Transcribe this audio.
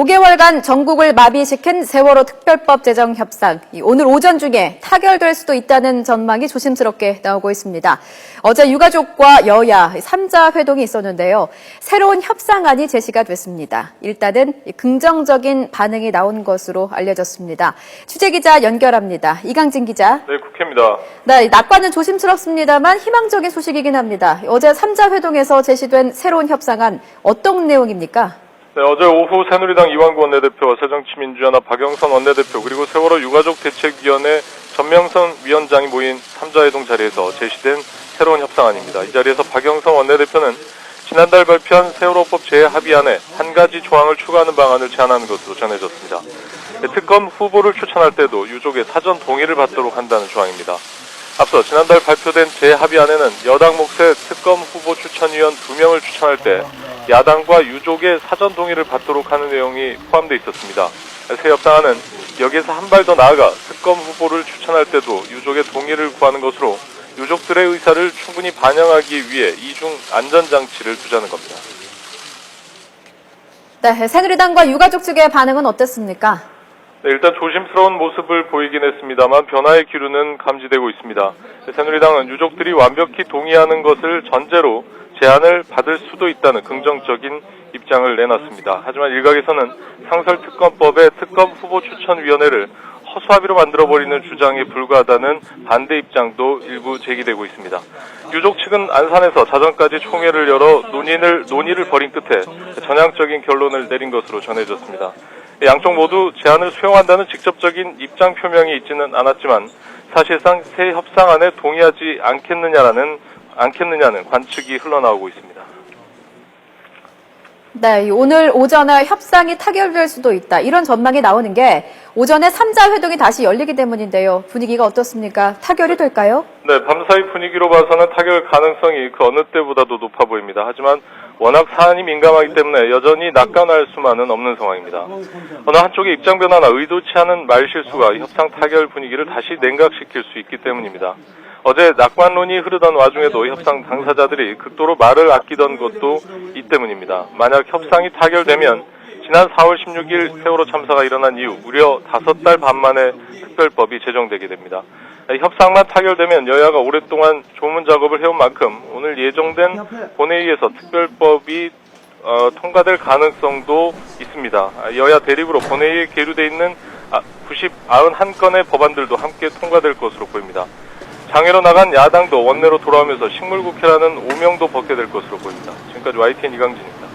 5개월간 전국을 마비시킨 세월호 특별법 제정 협상. 오늘 오전 중에 타결될 수도 있다는 전망이 조심스럽게 나오고 있습니다. 어제 유가족과 여야 3자 회동이 있었는데요. 새로운 협상안이 제시가 됐습니다. 일단은 긍정적인 반응이 나온 것으로 알려졌습니다. 취재기자 연결합니다. 이강진 기자. 네, 국회입니다. 네, 낙관은 조심스럽습니다만 희망적인 소식이긴 합니다. 어제 3자 회동에서 제시된 새로운 협상안 어떤 내용입니까? 네, 어제 오후 새누리당 이완구 원내대표와 새정치민주연합 박영선 원내대표 그리고 세월호 유가족 대책위원회 전명선 위원장이 모인 3자 회동 자리에서 제시된 새로운 협상안입니다. 이 자리에서 박영선 원내대표는 지난달 발표한 세월호법 재합의안에 한 가지 조항을 추가하는 방안을 제안하는 것으로 전해졌습니다. 특검 후보를 추천할 때도 유족의 사전 동의를 받도록 한다는 조항입니다. 앞서 지난달 발표된 재합의안에는 여당 몫의 특검 후보 추천위원 2명을 추천할 때 야당과 유족의 사전 동의를 받도록 하는 내용이 포함되어 있었습니다. 새 협상안은 여기에서 한 발 더 나아가 특검 후보를 추천할 때도 유족의 동의를 구하는 것으로 유족들의 의사를 충분히 반영하기 위해 이중 안전장치를 두자는 겁니다. 네, 새누리당과 유가족 측의 반응은 어땠습니까? 네, 일단 조심스러운 모습을 보이긴 했습니다만 변화의 기류는 감지되고 있습니다. 새누리당은 유족들이 완벽히 동의하는 것을 전제로 제안을 받을 수도 있다는 긍정적인 입장을 내놨습니다. 하지만 일각에서는 상설특검법의 특검 후보 추천위원회를 허수아비로 만들어버리는 주장에 불과하다는 반대 입장도 일부 제기되고 있습니다. 유족 측은 안산에서 자정까지 총회를 열어 논의를 벌인 끝에 전향적인 결론을 내린 것으로 전해졌습니다. 양쪽 모두 제안을 수용한다는 직접적인 입장 표명이 있지는 않았지만 사실상 새 협상안에 동의하지 않겠느냐는 관측이 흘러나오고 있습니다. 네, 오늘 오전에 협상이 타결될 수도 있다. 이런 전망이 나오는 게 오전에 3자 회동이 다시 열리기 때문인데요. 분위기가 어떻습니까? 타결이 될까요? 네, 밤사이 분위기로 봐서는 타결 가능성이 그 어느 때보다도 높아 보입니다. 하지만 워낙 사안이 민감하기 때문에 여전히 낙관할 수만은 없는 상황입니다. 어느 한쪽의 입장 변화나 의도치 않은 말실수가 협상 타결 분위기를 다시 냉각시킬 수 있기 때문입니다. 어제 낙관론이 흐르던 와중에도 협상 당사자들이 극도로 말을 아끼던 것도 이 때문입니다. 만약 협상이 타결되면 지난 4월 16일 세월호 참사가 일어난 이후 무려 5달 반 만에 특별법이 제정되게 됩니다. 협상만 타결되면 여야가 오랫동안 조문 작업을 해온 만큼 오늘 예정된 본회의에서 특별법이 통과될 가능성도 있습니다. 여야 대립으로 본회의에 계류돼 있는 91건의 법안들도 함께 통과될 것으로 보입니다. 장외로 나간 야당도 원내로 돌아오면서 식물국회라는 오명도 벗게 될 것으로 보입니다. 지금까지 YTN 이강진입니다.